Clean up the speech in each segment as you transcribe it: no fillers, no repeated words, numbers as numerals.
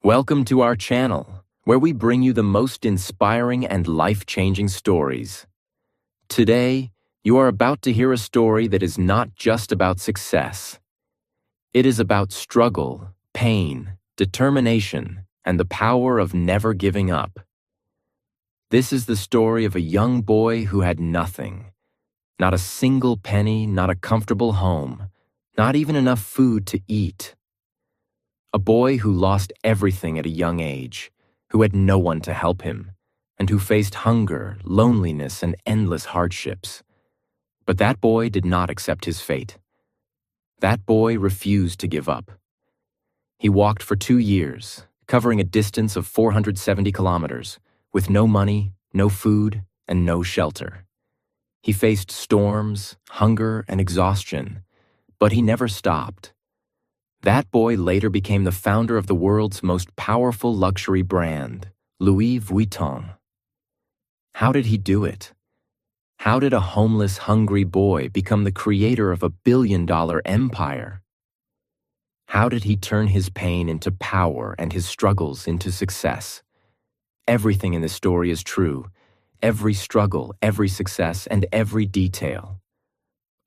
Welcome to our channel, where we bring you the most inspiring and life-changing stories. Today, you are about to hear a story that is not just about success. It is about struggle, pain, determination, and the power of never giving up. This is the story of a young boy who had nothing. Not a single penny, not a comfortable home, not even enough food to eat. A boy who lost everything at a young age, who had no one to help him, and who faced hunger, loneliness, and endless hardships. But that boy did not accept his fate. That boy refused to give up. He walked for 2 years, covering a distance of 470 kilometers, with no money, no food, and no shelter. He faced storms, hunger, and exhaustion, but he never stopped. That boy later became the founder of the world's most powerful luxury brand, Louis Vuitton. How did he do it? How did a homeless, hungry boy become the creator of a billion-dollar empire? How did he turn his pain into power and his struggles into success? Everything in this story is true. Every struggle, every success, and every detail.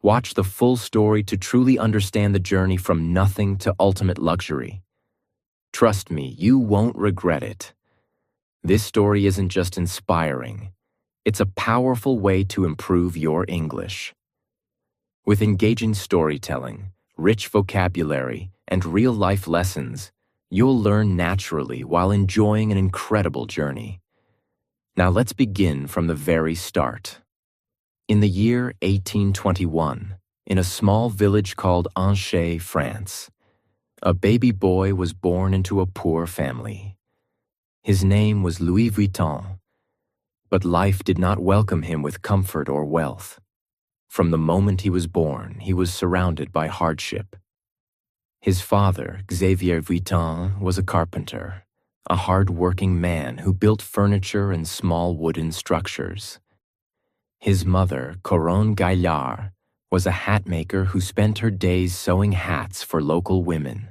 Watch the full story to truly understand the journey from nothing to ultimate luxury. Trust me, you won't regret it. This story isn't just inspiring. It's a powerful way to improve your English. With engaging storytelling, rich vocabulary, and real-life lessons, you'll learn naturally while enjoying an incredible journey. Now let's begin from the very start. In the year 1821, in a small village called Angers, France, a baby boy was born into a poor family. His name was Louis Vuitton, but life did not welcome him with comfort or wealth. From the moment he was born, he was surrounded by hardship. His father, Xavier Vuitton, was a carpenter, a hard-working man who built furniture and small wooden structures. His mother, Coronne Gaillard, was a hat maker who spent her days sewing hats for local women.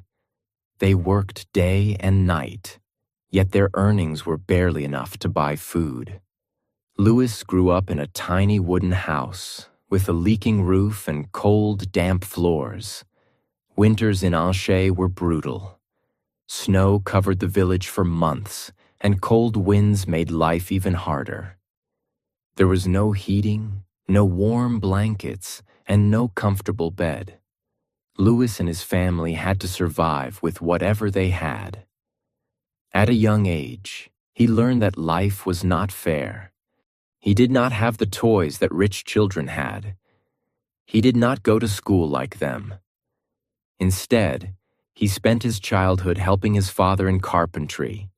They worked day and night, yet their earnings were barely enough to buy food. Louis grew up in a tiny wooden house with a leaking roof and cold, damp floors. Winters in Angers were brutal. Snow covered the village for months, and cold winds made life even harder. There was no heating, no warm blankets, and no comfortable bed. Louis and his family had to survive with whatever they had. At a young age, he learned that life was not fair. He did not have the toys that rich children had. He did not go to school like them. Instead, he spent his childhood helping his father in carpentry,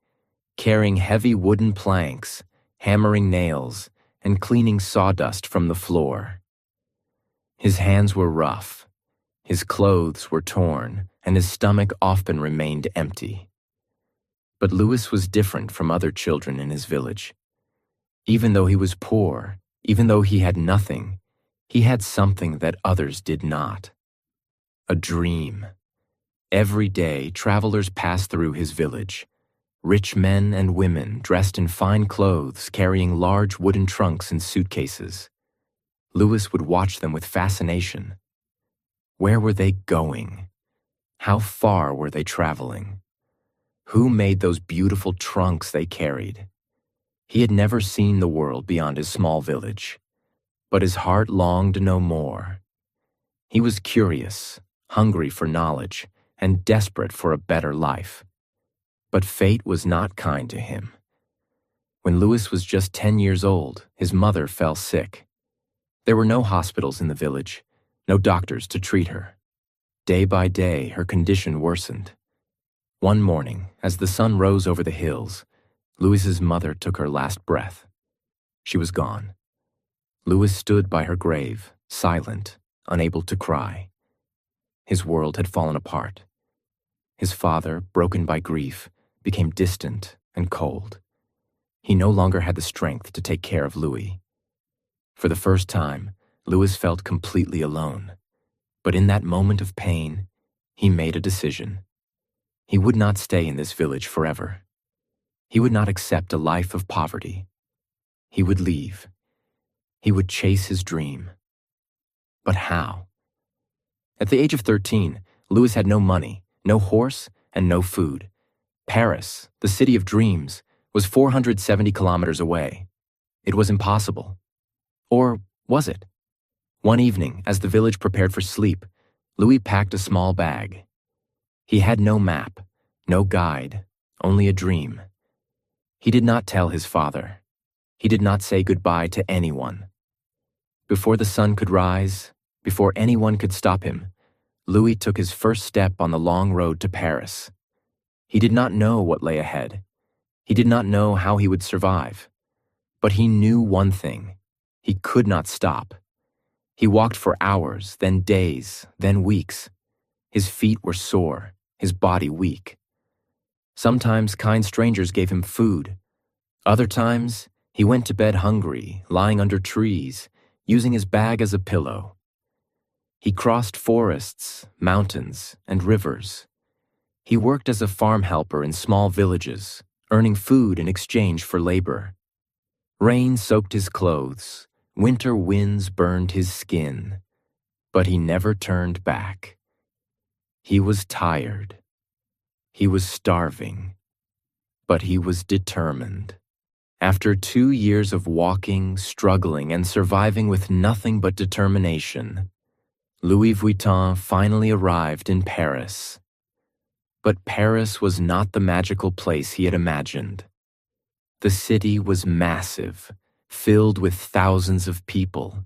carrying heavy wooden planks, hammering nails, and cleaning sawdust from the floor. His hands were rough, his clothes were torn, and his stomach often remained empty. But Louis was different from other children in his village. Even though he was poor, even though he had nothing, he had something that others did not. A dream. Every day, travelers passed through his village. Rich men and women dressed in fine clothes, carrying large wooden trunks and suitcases. Louis would watch them with fascination. Where were they going? How far were they traveling? Who made those beautiful trunks they carried? He had never seen the world beyond his small village, but his heart longed to know more. He was curious, hungry for knowledge, and desperate for a better life. But fate was not kind to him. When Louis was just 10 years old, his mother fell sick. There were no hospitals in the village, no doctors to treat her. Day by day, her condition worsened. One morning, as the sun rose over the hills, Louis's mother took her last breath. She was gone. Louis stood by her grave, silent, unable to cry. His world had fallen apart. His father, broken by grief, became distant and cold. He no longer had the strength to take care of Louis. For the first time, Louis felt completely alone. But in that moment of pain, he made a decision. He would not stay in this village forever. He would not accept a life of poverty. He would leave. He would chase his dream. But how? At the age of 13, Louis had no money, no horse, and no food. Paris, the city of dreams, was 470 kilometers away. It was impossible. Or was it? One evening, as the village prepared for sleep, Louis packed a small bag. He had no map, no guide, only a dream. He did not tell his father. He did not say goodbye to anyone. Before the sun could rise, before anyone could stop him, Louis took his first step on the long road to Paris. He did not know what lay ahead. He did not know how he would survive. But he knew one thing. He could not stop. He walked for hours, then days, then weeks. His feet were sore, his body weak. Sometimes kind strangers gave him food. Other times, he went to bed hungry, lying under trees, using his bag as a pillow. He crossed forests, mountains, and rivers. He worked as a farm helper in small villages, earning food in exchange for labor. Rain soaked his clothes, winter winds burned his skin, but he never turned back. He was tired. He was starving, but he was determined. After 2 years of walking, struggling, and surviving with nothing but determination, Louis Vuitton finally arrived in Paris. But Paris was not the magical place he had imagined. The city was massive, filled with thousands of people,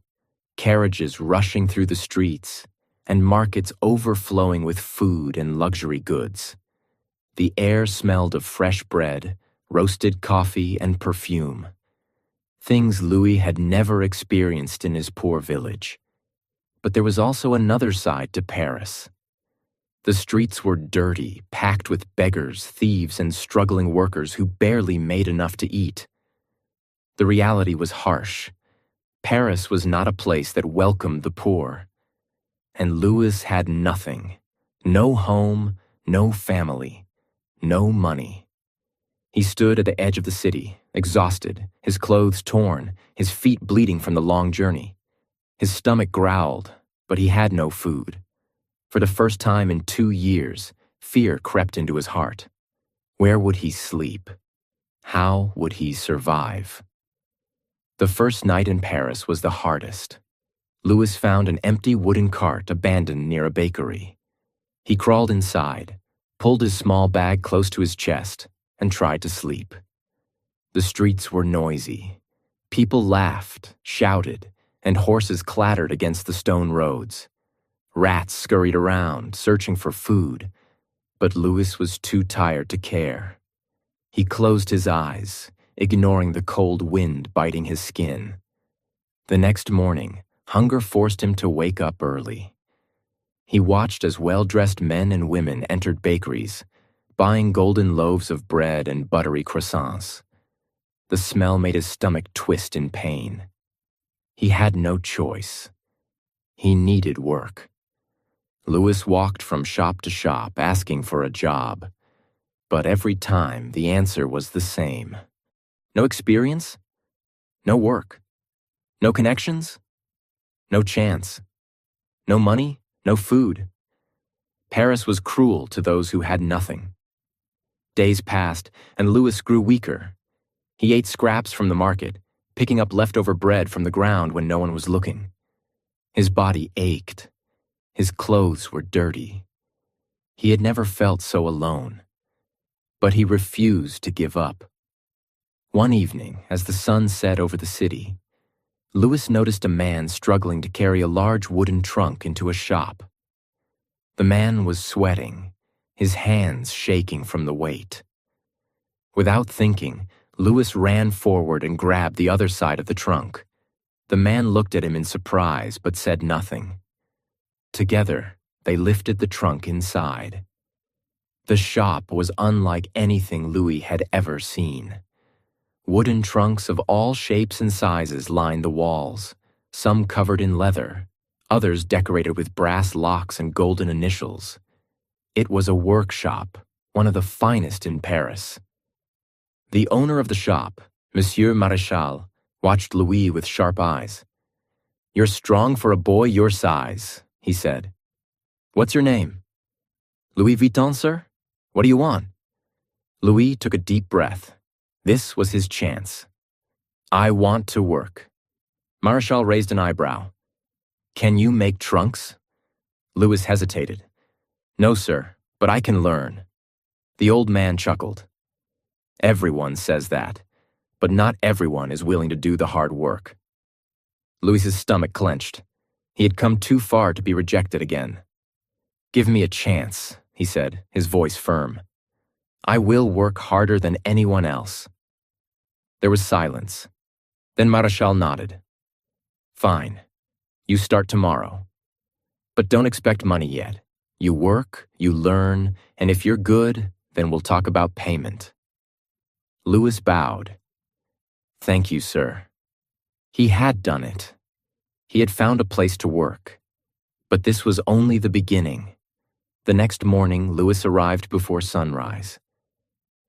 carriages rushing through the streets, and markets overflowing with food and luxury goods. The air smelled of fresh bread, roasted coffee, and perfume. Things Louis had never experienced in his poor village. But there was also another side to Paris. The streets were dirty, packed with beggars, thieves, and struggling workers who barely made enough to eat. The reality was harsh. Paris was not a place that welcomed the poor. And Louis had nothing. No home, no family, no money. He stood at the edge of the city, exhausted, his clothes torn, his feet bleeding from the long journey. His stomach growled, but he had no food. For the first time in 2 years, fear crept into his heart. Where would he sleep? How would he survive? The first night in Paris was the hardest. Louis found an empty wooden cart abandoned near a bakery. He crawled inside, pulled his small bag close to his chest, and tried to sleep. The streets were noisy. People laughed, shouted, and horses clattered against the stone roads. Rats scurried around, searching for food, but Louis was too tired to care. He closed his eyes, ignoring the cold wind biting his skin. The next morning, hunger forced him to wake up early. He watched as well-dressed men and women entered bakeries, buying golden loaves of bread and buttery croissants. The smell made his stomach twist in pain. He had no choice. He needed work. Louis walked from shop to shop asking for a job, but every time the answer was the same. No experience, no work, no connections, no chance, no money, no food. Paris was cruel to those who had nothing. Days passed, and Louis grew weaker. He ate scraps from the market, picking up leftover bread from the ground when no one was looking. His body ached. His clothes were dirty. He had never felt so alone. But he refused to give up. One evening, as the sun set over the city, Louis noticed a man struggling to carry a large wooden trunk into a shop. The man was sweating, his hands shaking from the weight. Without thinking, Louis ran forward and grabbed the other side of the trunk. The man looked at him in surprise but said nothing. Together, they lifted the trunk inside. The shop was unlike anything Louis had ever seen. Wooden trunks of all shapes and sizes lined the walls, some covered in leather, others decorated with brass locks and golden initials. It was a workshop, one of the finest in Paris. The owner of the shop, Monsieur Maréchal, watched Louis with sharp eyes. "You're strong for a boy your size," he said. "What's your name?" "Louis Vuitton, sir? What do you want?" Louis took a deep breath. This was his chance. "I want to work." Maréchal raised an eyebrow. "Can you make trunks?" Louis hesitated. "No, sir, but I can learn." The old man chuckled. "Everyone says that, but not everyone is willing to do the hard work." Louis's stomach clenched. He had come too far to be rejected again. "Give me a chance," he said, his voice firm. "I will work harder than anyone else." There was silence. Then Maréchal nodded. "Fine. You start tomorrow. But don't expect money yet. You work, you learn, and if you're good, then we'll talk about payment." Louis bowed. "Thank you, sir." He had done it. He had found a place to work. But this was only the beginning. The next morning, Louis arrived before sunrise.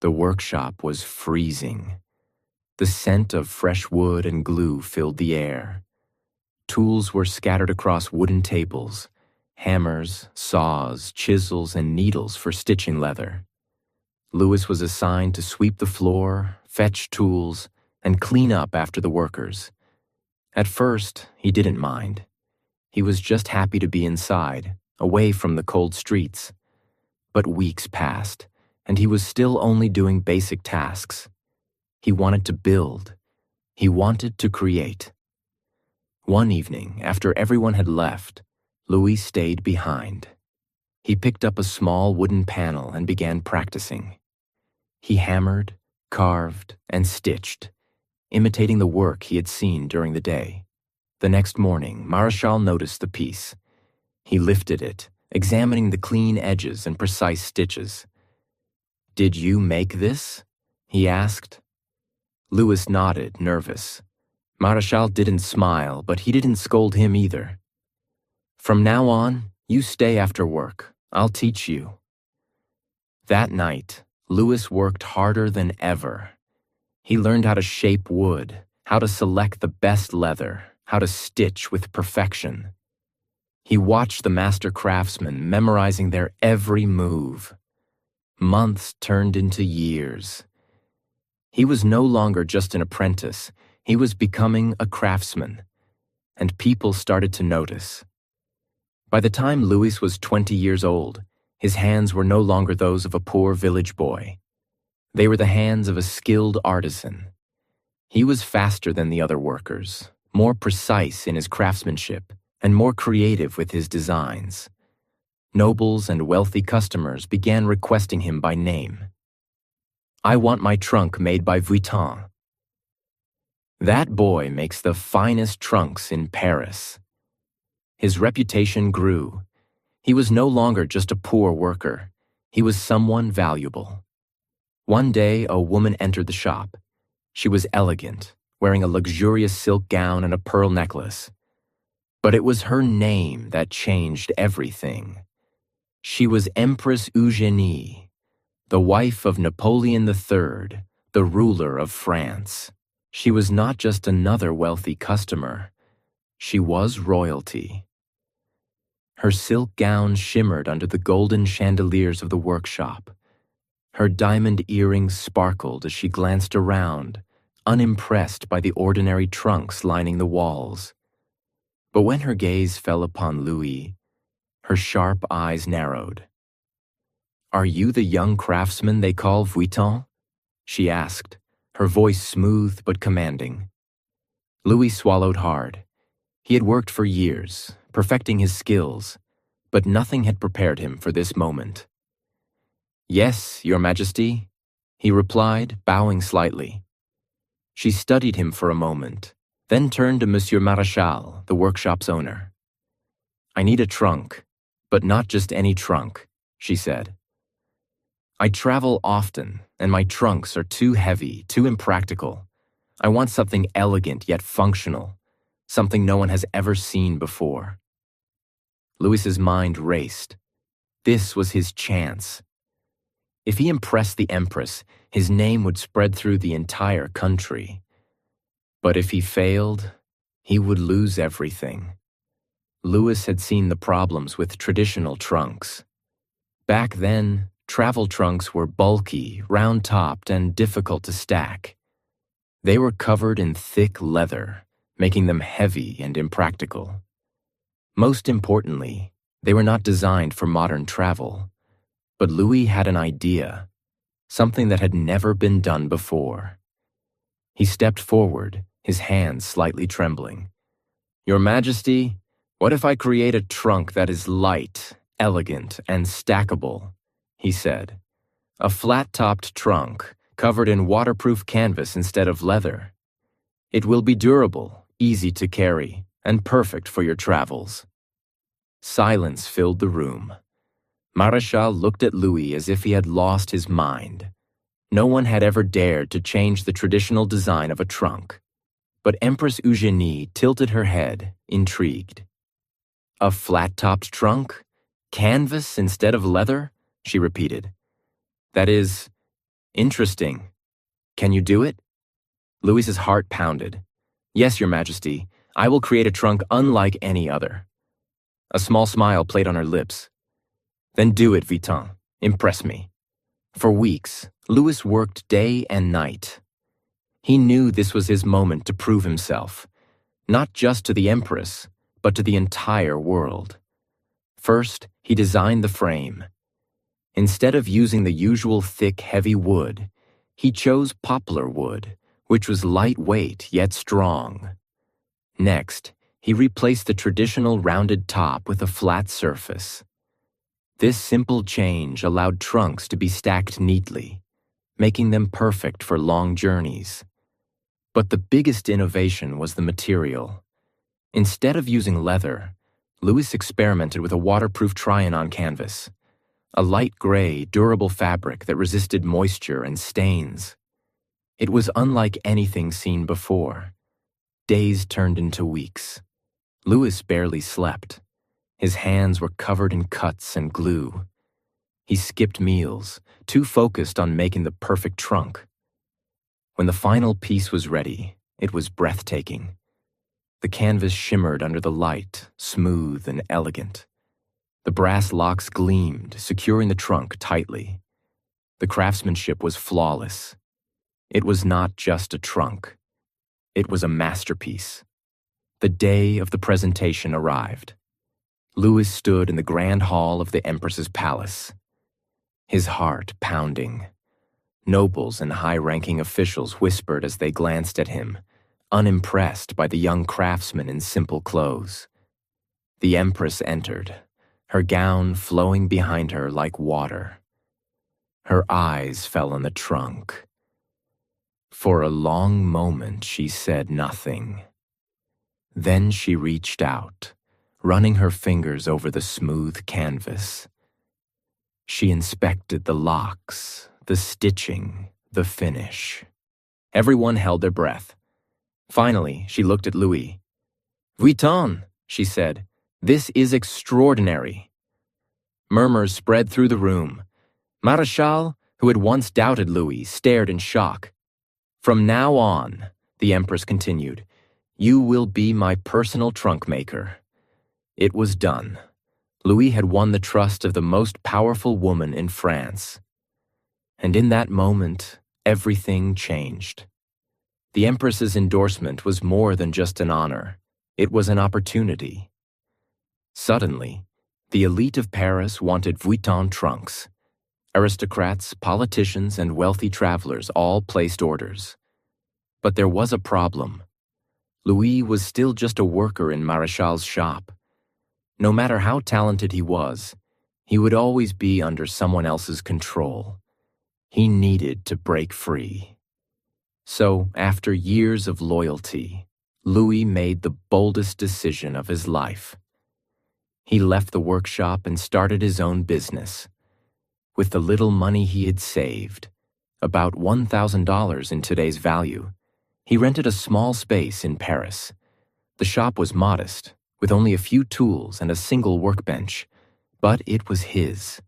The workshop was freezing. The scent of fresh wood and glue filled the air. Tools were scattered across wooden tables, hammers, saws, chisels, and needles for stitching leather. Louis was assigned to sweep the floor, fetch tools, and clean up after the workers. At first, he didn't mind. He was just happy to be inside, away from the cold streets. But weeks passed, and he was still only doing basic tasks. He wanted to build. He wanted to create. One evening, after everyone had left, Louis stayed behind. He picked up a small wooden panel and began practicing. He hammered, carved, and stitched, imitating the work he had seen during the day. The next morning, Maréchal noticed the piece. He lifted it, examining the clean edges and precise stitches. "Did you make this?" he asked. Louis nodded, nervous. Maréchal didn't smile, but he didn't scold him either. "From now on, you stay after work. I'll teach you." That night, Louis worked harder than ever. He learned how to shape wood, how to select the best leather, how to stitch with perfection. He watched the master craftsmen memorizing their every move. Months turned into years. He was no longer just an apprentice. He was becoming a craftsman, and people started to notice. By the time Louis was 20 years old, his hands were no longer those of a poor village boy. They were the hands of a skilled artisan. He was faster than the other workers, more precise in his craftsmanship, and more creative with his designs. Nobles and wealthy customers began requesting him by name. "I want my trunk made by Vuitton." "That boy makes the finest trunks in Paris." His reputation grew. He was no longer just a poor worker. He was someone valuable. One day, a woman entered the shop. She was elegant, wearing a luxurious silk gown and a pearl necklace. But it was her name that changed everything. She was Empress Eugénie, the wife of Napoleon III, the ruler of France. She was not just another wealthy customer. She was royalty. Her silk gown shimmered under the golden chandeliers of the workshop. Her diamond earrings sparkled as she glanced around, unimpressed by the ordinary trunks lining the walls. But when her gaze fell upon Louis, her sharp eyes narrowed. "Are you the young craftsman they call Vuitton?" she asked, her voice smooth but commanding. Louis swallowed hard. He had worked for years, perfecting his skills, but nothing had prepared him for this moment. "Yes, Your Majesty," he replied, bowing slightly. She studied him for a moment, then turned to Monsieur Maréchal, the workshop's owner. "I need a trunk, but not just any trunk," she said. "I travel often, and my trunks are too heavy, too impractical. I want something elegant yet functional, something no one has ever seen before." Louis's mind raced. This was his chance. If he impressed the Empress, his name would spread through the entire country. But if he failed, he would lose everything. Louis had seen the problems with traditional trunks. Back then, travel trunks were bulky, round-topped, and difficult to stack. They were covered in thick leather, making them heavy and impractical. Most importantly, they were not designed for modern travel. But Louis had an idea, something that had never been done before. He stepped forward, his hands slightly trembling. "Your Majesty, what if I create a trunk that is light, elegant, and stackable?" he said. "A flat-topped trunk, covered in waterproof canvas instead of leather. It will be durable, easy to carry, and perfect for your travels." Silence filled the room. Marechal looked at Louis as if he had lost his mind. No one had ever dared to change the traditional design of a trunk. But Empress Eugénie tilted her head, intrigued. "A flat-topped trunk? Canvas instead of leather?" she repeated. "That is interesting. Can you do it?" Louis's heart pounded. "Yes, Your Majesty, I will create a trunk unlike any other." A small smile played on her lips. "Then do it, Vuitton. Impress me." For weeks, Louis worked day and night. He knew this was his moment to prove himself, not just to the Empress, but to the entire world. First, he designed the frame. Instead of using the usual thick, heavy wood, he chose poplar wood, which was lightweight yet strong. Next, he replaced the traditional rounded top with a flat surface. This simple change allowed trunks to be stacked neatly, making them perfect for long journeys. But the biggest innovation was the material. Instead of using leather, Louis experimented with a waterproof try-on canvas, a light gray, durable fabric that resisted moisture and stains. It was unlike anything seen before. Days turned into weeks. Louis barely slept. His hands were covered in cuts and glue. He skipped meals, too focused on making the perfect trunk. When the final piece was ready, it was breathtaking. The canvas shimmered under the light, smooth and elegant. The brass locks gleamed, securing the trunk tightly. The craftsmanship was flawless. It was not just a trunk. It was a masterpiece. The day of the presentation arrived. Louis stood in the grand hall of the Empress's palace, his heart pounding. Nobles and high-ranking officials whispered as they glanced at him, unimpressed by the young craftsman in simple clothes. The Empress entered, her gown flowing behind her like water. Her eyes fell on the trunk. For a long moment she said nothing. Then she reached out, running her fingers over the smooth canvas. She inspected the locks, the stitching, the finish. Everyone held their breath. Finally, she looked at Louis. "Vuitton," she said, "this is extraordinary." Murmurs spread through the room. Marechal, who had once doubted Louis, stared in shock. "From now on," the Empress continued, "you will be my personal trunk maker." It was done. Louis had won the trust of the most powerful woman in France. And in that moment, everything changed. The Empress's endorsement was more than just an honor. It was an opportunity. Suddenly, the elite of Paris wanted Vuitton trunks. Aristocrats, politicians, and wealthy travelers all placed orders. But there was a problem. Louis was still just a worker in Marechal's shop. No matter how talented he was, he would always be under someone else's control. He needed to break free. So, after years of loyalty, Louis made the boldest decision of his life. He left the workshop and started his own business. With the little money he had saved, about $1,000 in today's value, he rented a small space in Paris. The shop was modest, with only a few tools and a single workbench, but it was his.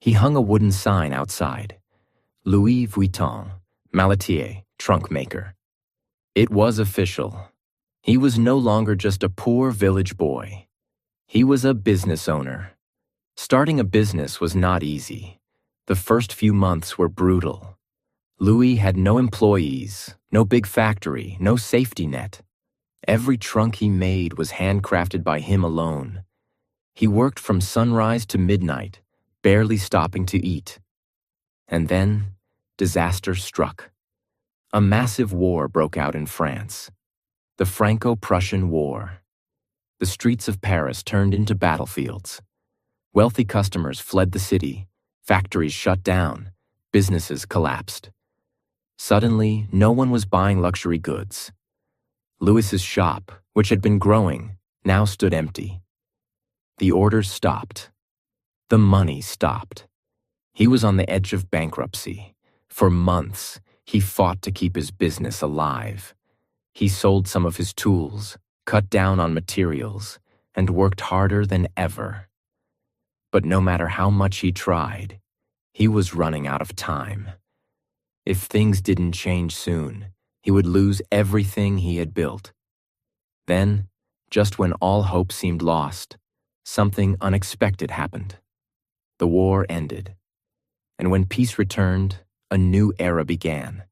He hung a wooden sign outside. Louis Vuitton, maletier, trunk maker. It was official. He was no longer just a poor village boy. He was a business owner. Starting a business was not easy. The first few months were brutal. Louis had no employees, no big factory, no safety net. Every trunk he made was handcrafted by him alone. He worked from sunrise to midnight, barely stopping to eat. And then, disaster struck. A massive war broke out in France. The Franco-Prussian War. The streets of Paris turned into battlefields. Wealthy customers fled the city, factories shut down, businesses collapsed. Suddenly, no one was buying luxury goods. Louis's shop, which had been growing, now stood empty. The orders stopped. The money stopped. He was on the edge of bankruptcy. For months, he fought to keep his business alive. He sold some of his tools, cut down on materials, and worked harder than ever. But no matter how much he tried, he was running out of time. If things didn't change soon, he would lose everything he had built. Then, just when all hope seemed lost, something unexpected happened. The war ended. And when peace returned, a new era began.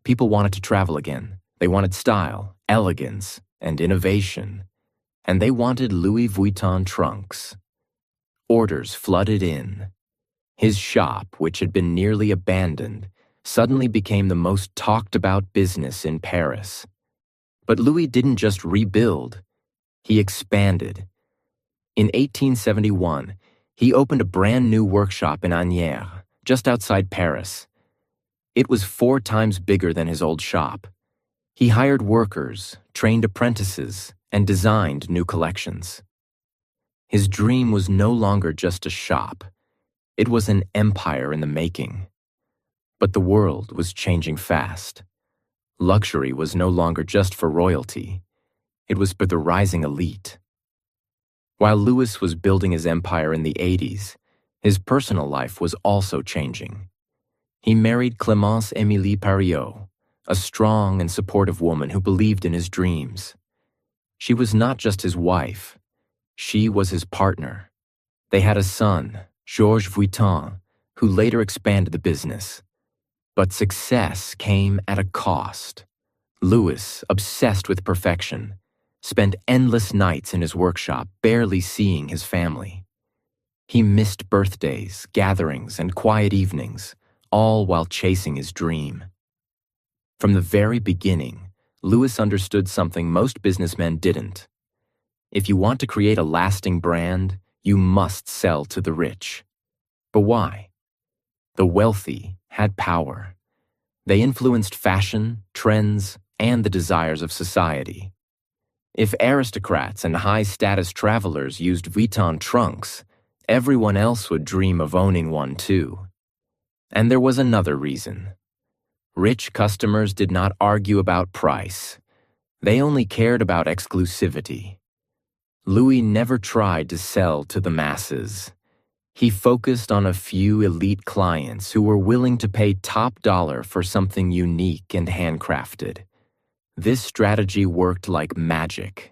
People wanted to travel again. They wanted style, elegance, and innovation. And they wanted Louis Vuitton trunks. Orders flooded in. His shop, which had been nearly abandoned, suddenly became the most talked-about business in Paris. But Louis didn't just rebuild. He expanded. In 1871, he opened a brand-new workshop in Agnières, just outside Paris. It was 4 times bigger than his old shop. He hired workers, trained apprentices, and designed new collections. His dream was no longer just a shop. It was an empire in the making. But the world was changing fast. Luxury was no longer just for royalty. It was for the rising elite. While Louis was building his empire in the 80s, his personal life was also changing. He married Clémence Émilie Pariot, a strong and supportive woman who believed in his dreams. She was not just his wife. She was his partner. They had a son, Georges Vuitton, who later expanded the business. But success came at a cost. Louis, obsessed with perfection, spent endless nights in his workshop, barely seeing his family. He missed birthdays, gatherings, and quiet evenings, all while chasing his dream. From the very beginning, Louis understood something most businessmen didn't. If you want to create a lasting brand, you must sell to the rich. But why? The wealthy had power. They influenced fashion, trends, and the desires of society. If aristocrats and high-status travelers used Vuitton trunks, everyone else would dream of owning one too. And there was another reason. Rich customers did not argue about price. They only cared about exclusivity. Louis never tried to sell to the masses. He focused on a few elite clients who were willing to pay top dollar for something unique and handcrafted. This strategy worked like magic.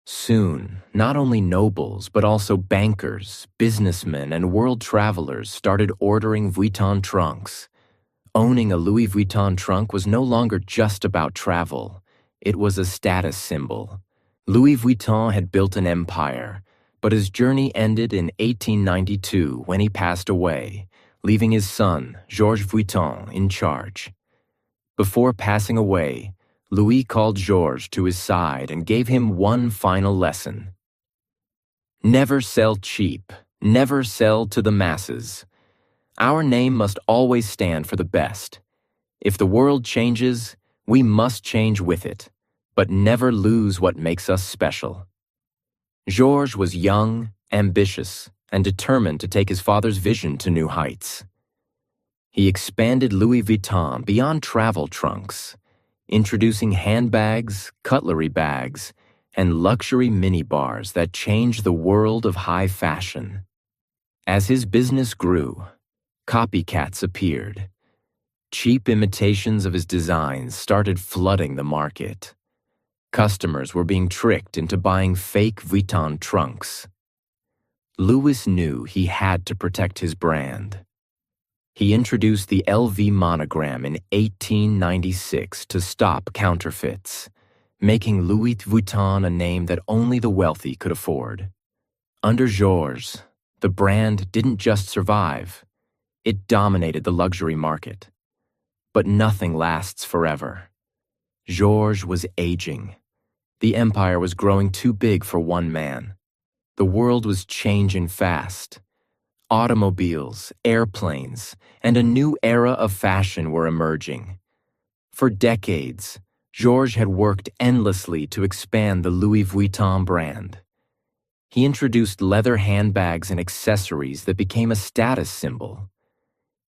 Soon, not only nobles, but also bankers, businessmen, and world travelers started ordering Vuitton trunks. Owning a Louis Vuitton trunk was no longer just about travel. It was a status symbol. Louis Vuitton had built an empire, but his journey ended in 1892 when he passed away, leaving his son, Georges Vuitton, in charge. Before passing away, Louis called Georges to his side and gave him one final lesson. Never sell cheap, never sell to the masses. Our name must always stand for the best. If the world changes, we must change with it, but never lose what makes us special. Georges was young, ambitious, and determined to take his father's vision to new heights. He expanded Louis Vuitton beyond travel trunks, introducing handbags, cutlery bags, and luxury minibars that changed the world of high fashion. As his business grew, copycats appeared. Cheap imitations of his designs started flooding the market. Customers were being tricked into buying fake Vuitton trunks. Louis knew he had to protect his brand. He introduced the LV monogram in 1896 to stop counterfeits, making Louis Vuitton a name that only the wealthy could afford. Under Georges, the brand didn't just survive, it dominated the luxury market. But nothing lasts forever. Georges was aging. The empire was growing too big for one man. The world was changing fast. Automobiles, airplanes, and a new era of fashion were emerging. For decades, Georges had worked endlessly to expand the Louis Vuitton brand. He introduced leather handbags and accessories that became a status symbol.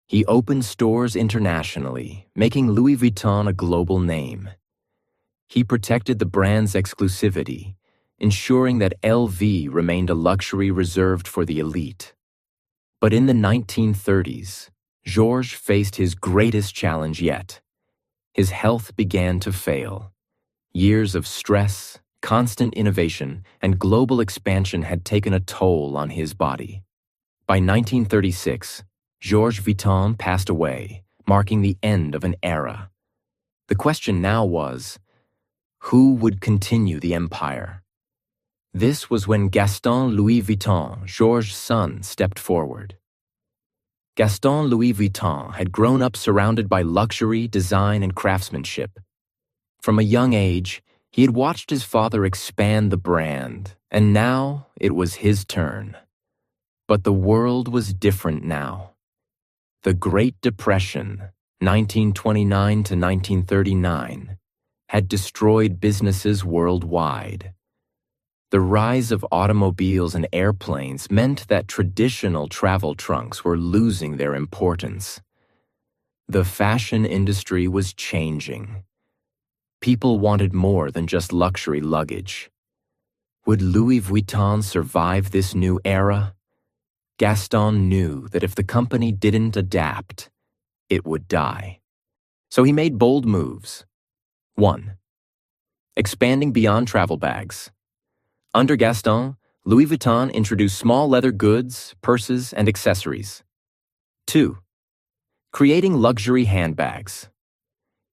He opened stores internationally, making Louis Vuitton a global name. He protected the brand's exclusivity, ensuring that LV remained a luxury reserved for the elite. But in the 1930s, Georges faced his greatest challenge yet. His health began to fail. Years of stress, constant innovation, and global expansion had taken a toll on his body. By 1936, Georges Vuitton passed away, marking the end of an era. The question now was, who would continue the empire? This was when Gaston Louis Vuitton, Georges' son, stepped forward. Gaston Louis Vuitton had grown up surrounded by luxury, design, and craftsmanship. From a young age, he had watched his father expand the brand, and now it was his turn. But the world was different now. The Great Depression, 1929 to 1939, had destroyed businesses worldwide. The rise of automobiles and airplanes meant that traditional travel trunks were losing their importance. The fashion industry was changing. People wanted more than just luxury luggage. Would Louis Vuitton survive this new era? Gaston knew that if the company didn't adapt, it would die. So he made bold moves. 1. Expanding beyond travel bags. Under Gaston, Louis Vuitton introduced small leather goods, purses, and accessories. 2. Creating luxury handbags.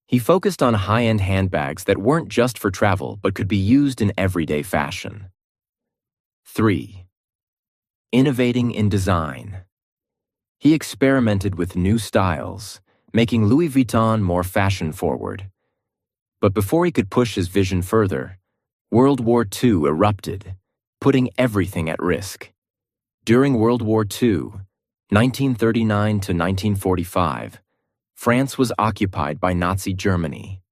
He focused on high-end handbags that weren't just for travel but could be used in everyday fashion. 3. Innovating in design. He experimented with new styles, making Louis Vuitton more fashion-forward. But before he could push his vision further, World War II erupted, putting everything at risk. During World War II, 1939 to 1945, France was occupied by Nazi Germany.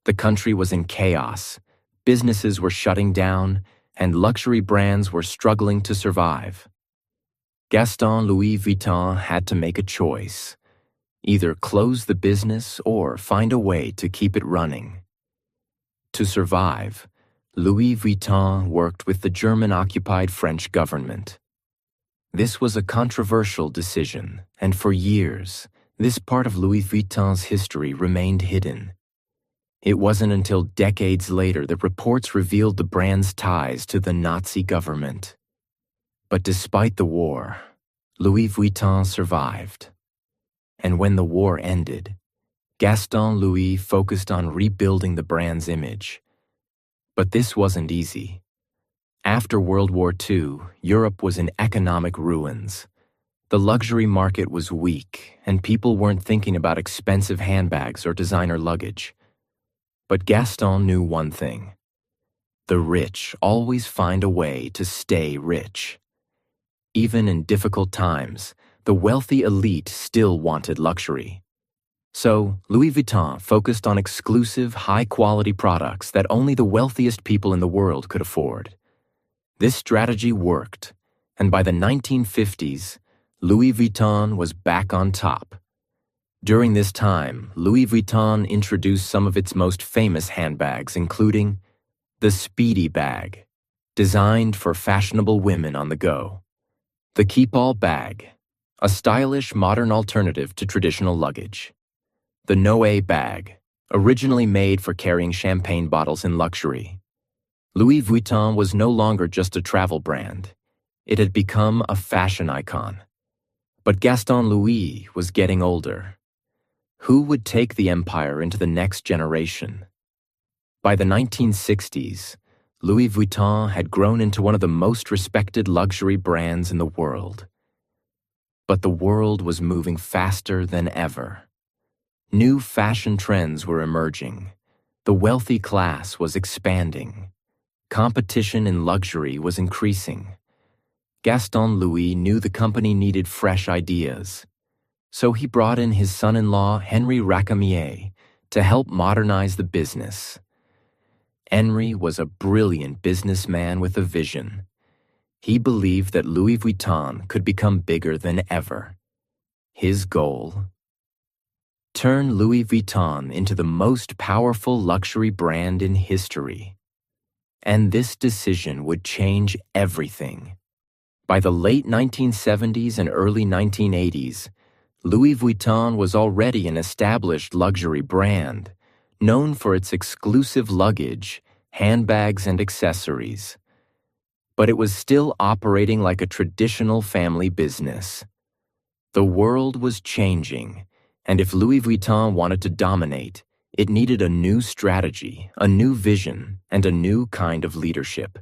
The country was in chaos, businesses were shutting down, and luxury brands were struggling to survive. Gaston Louis Vuitton had to make a choice: either close the business or find a way to keep it running. To survive, Louis Vuitton worked with the German-occupied French government. This was a controversial decision, and for years, this part of Louis Vuitton's history remained hidden. It wasn't until decades later that reports revealed the brand's ties to the Nazi government. But despite the war, Louis Vuitton survived. And when the war ended, Gaston Louis focused on rebuilding the brand's image. But this wasn't easy. After World War II, Europe was in economic ruins. The luxury market was weak, and people weren't thinking about expensive handbags or designer luggage. But Gaston knew one thing: the rich always find a way to stay rich. Even in difficult times, the wealthy elite still wanted luxury. So, Louis Vuitton focused on exclusive, high-quality products that only the wealthiest people in the world could afford. This strategy worked, and by the 1950s, Louis Vuitton was back on top. During this time, Louis Vuitton introduced some of its most famous handbags, including the Speedy bag, designed for fashionable women on the go; The keep-all bag, a stylish modern alternative to traditional luggage. The Noe bag, originally made for carrying champagne bottles in luxury. Louis Vuitton was no longer just a travel brand. It had become a fashion icon. But Gaston Louis was getting older. Who would take the empire into the next generation? By the 1960s, Louis Vuitton had grown into one of the most respected luxury brands in the world. But the world was moving faster than ever. New fashion trends were emerging. The wealthy class was expanding. Competition in luxury was increasing. Gaston Louis knew the company needed fresh ideas. So he brought in his son-in-law, Henri Racamier, to help modernize the business. Henri was a brilliant businessman with a vision. He believed that Louis Vuitton could become bigger than ever. His goal? Turn Louis Vuitton into the most powerful luxury brand in history. And this decision would change everything. By the late 1970s and early 1980s, Louis Vuitton was already an established luxury brand, known for its exclusive luggage, handbags, and accessories. But it was still operating like a traditional family business. The world was changing, and if Louis Vuitton wanted to dominate, it needed a new strategy, a new vision, and a new kind of leadership.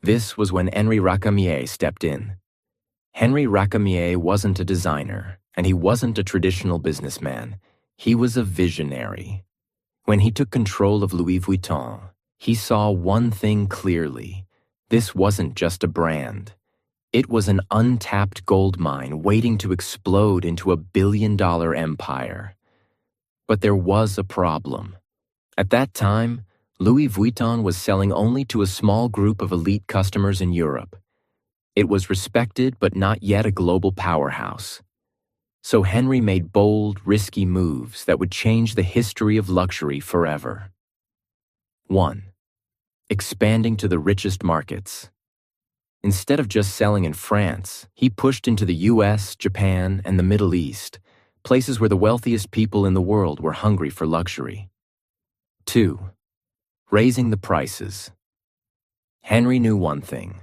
This was when Henri Racamier stepped in. Henri Racamier wasn't a designer, and he wasn't a traditional businessman. He was a visionary. When he took control of Louis Vuitton, he saw one thing clearly. This wasn't just a brand. It was an untapped gold mine waiting to explode into a billion-dollar empire. But there was a problem. At that time, Louis Vuitton was selling only to a small group of elite customers in Europe. It was respected but not yet a global powerhouse. So Henri made bold, risky moves that would change the history of luxury forever. 1. Expanding to the richest markets. Instead of just selling in France, he pushed into the US, Japan, and the Middle East, places where the wealthiest people in the world were hungry for luxury. 2. Raising the prices. Henri knew one thing.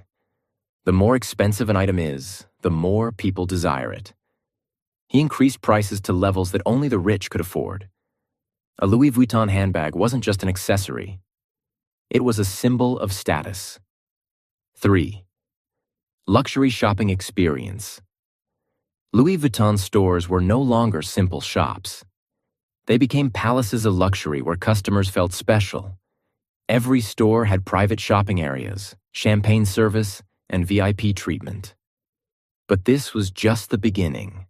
The more expensive an item is, the more people desire it. He increased prices to levels that only the rich could afford. A Louis Vuitton handbag wasn't just an accessory. It was a symbol of status. 3. Luxury shopping experience. Louis Vuitton stores were no longer simple shops. They became palaces of luxury where customers felt special. Every store had private shopping areas, champagne service, and VIP treatment. But this was just the beginning.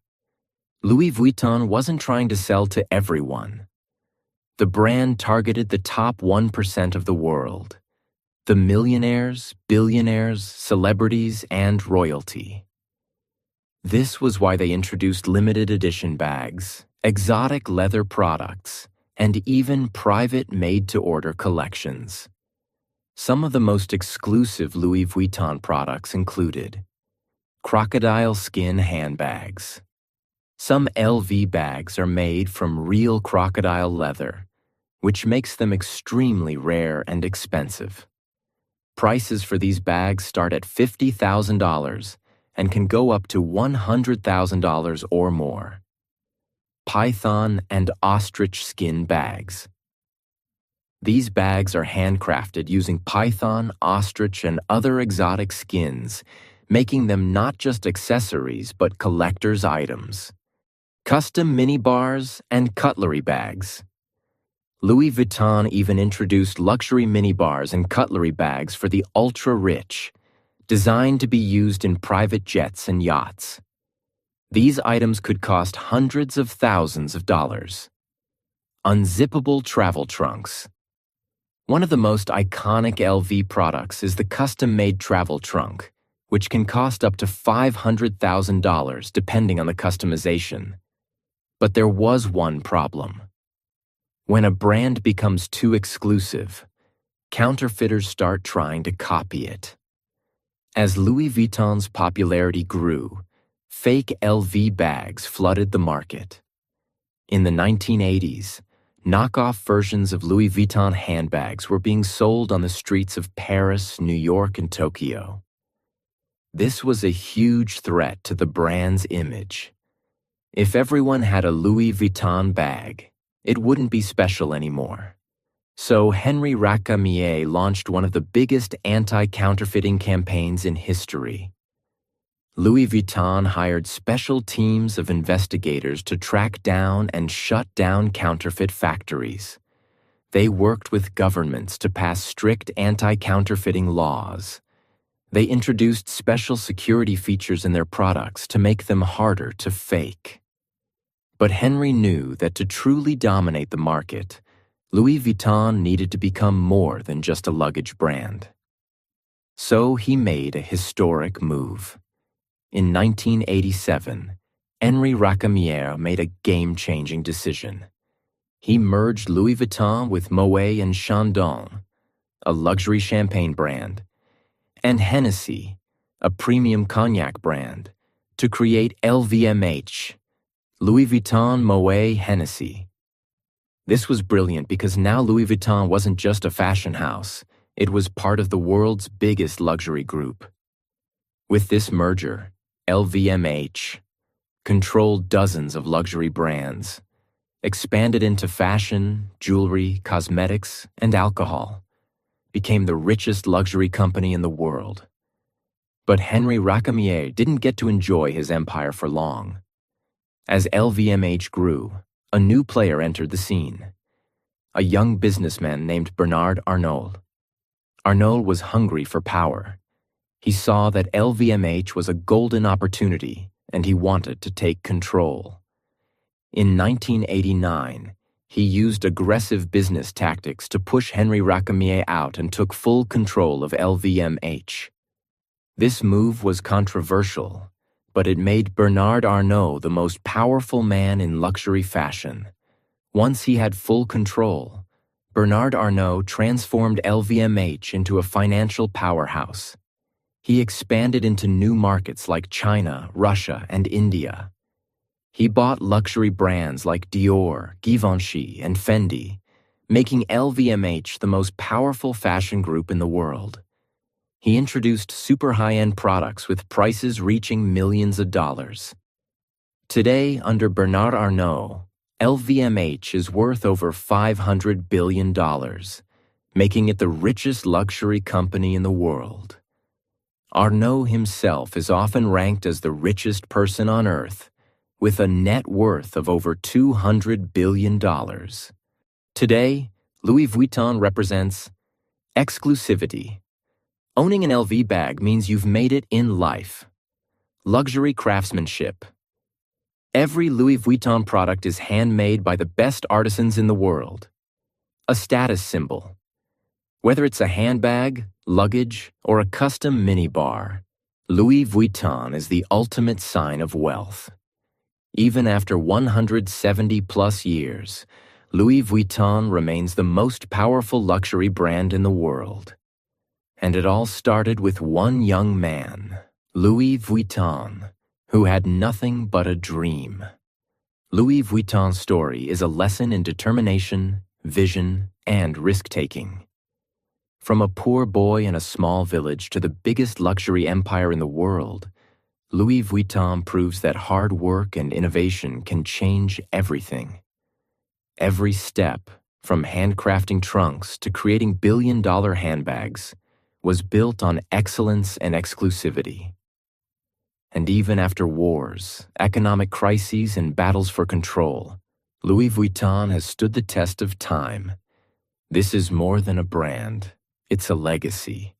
Louis Vuitton wasn't trying to sell to everyone. The brand targeted the top 1% of the world. The millionaires, billionaires, celebrities, and royalty. This was why they introduced limited edition bags, exotic leather products, and even private made-to-order collections. Some of the most exclusive Louis Vuitton products included crocodile skin handbags. Some LV bags are made from real crocodile leather, which makes them extremely rare and expensive. Prices for these bags start at $50,000 and can go up to $100,000 or more. Python and ostrich skin bags. These bags are handcrafted using python, ostrich, and other exotic skins, making them not just accessories but collector's items. Custom mini bars and cutlery bags. Louis Vuitton even introduced luxury mini bars and cutlery bags for the ultra-rich, designed to be used in private jets and yachts. These items could cost hundreds of thousands of dollars. Unzippable travel trunks. One of the most iconic LV products is the custom-made travel trunk, which can cost up to $500,000 depending on the customization. But there was one problem. When a brand becomes too exclusive, counterfeiters start trying to copy it. As Louis Vuitton's popularity grew, fake LV bags flooded the market. In the 1980s, knockoff versions of Louis Vuitton handbags were being sold on the streets of Paris, New York, and Tokyo. This was a huge threat to the brand's image. If everyone had a Louis Vuitton bag, it wouldn't be special anymore. So Henri Racamier launched one of the biggest anti-counterfeiting campaigns in history. Louis Vuitton hired special teams of investigators to track down and shut down counterfeit factories. They worked with governments to pass strict anti-counterfeiting laws. They introduced special security features in their products to make them harder to fake. But Henri knew that to truly dominate the market, Louis Vuitton needed to become more than just a luggage brand. So he made a historic move. In 1987, Henri Racamier made a game-changing decision. He merged Louis Vuitton with Moet and Chandon, a luxury champagne brand, and Hennessy, a premium cognac brand, to create LVMH, Louis Vuitton Moet Hennessy. This was brilliant because now Louis Vuitton wasn't just a fashion house, it was part of the world's biggest luxury group. With this merger, LVMH controlled dozens of luxury brands, expanded into fashion, jewelry, cosmetics, and alcohol, became the richest luxury company in the world. But Henri Racamier didn't get to enjoy his empire for long. As LVMH grew, a new player entered the scene, a young businessman named Bernard Arnault. Arnault was hungry for power. He saw that LVMH was a golden opportunity, and he wanted to take control. In 1989, he used aggressive business tactics to push Henri Racamier out and took full control of LVMH. This move was controversial, but it made Bernard Arnault the most powerful man in luxury fashion. Once he had full control, Bernard Arnault transformed LVMH into a financial powerhouse. He expanded into new markets like China, Russia, and India. He bought luxury brands like Dior, Givenchy, and Fendi, making LVMH the most powerful fashion group in the world. He introduced super high-end products with prices reaching millions of dollars. Today, under Bernard Arnault, LVMH is worth over $500 billion, making it the richest luxury company in the world. Arnault himself is often ranked as the richest person on earth, with a net worth of over $200 billion. Today, Louis Vuitton represents exclusivity. Owning an LV bag means you've made it in life. Luxury craftsmanship. Every Louis Vuitton product is handmade by the best artisans in the world. A status symbol. Whether it's a handbag, luggage, or a custom minibar, Louis Vuitton is the ultimate sign of wealth. Even after 170-plus years, Louis Vuitton remains the most powerful luxury brand in the world. And it all started with one young man, Louis Vuitton, who had nothing but a dream. Louis Vuitton's story is a lesson in determination, vision, and risk-taking. From a poor boy in a small village to the biggest luxury empire in the world, Louis Vuitton proves that hard work and innovation can change everything. Every step, from handcrafting trunks to creating billion-dollar handbags, was built on excellence and exclusivity. And even after wars, economic crises, and battles for control, Louis Vuitton has stood the test of time. This is more than a brand, it's a legacy.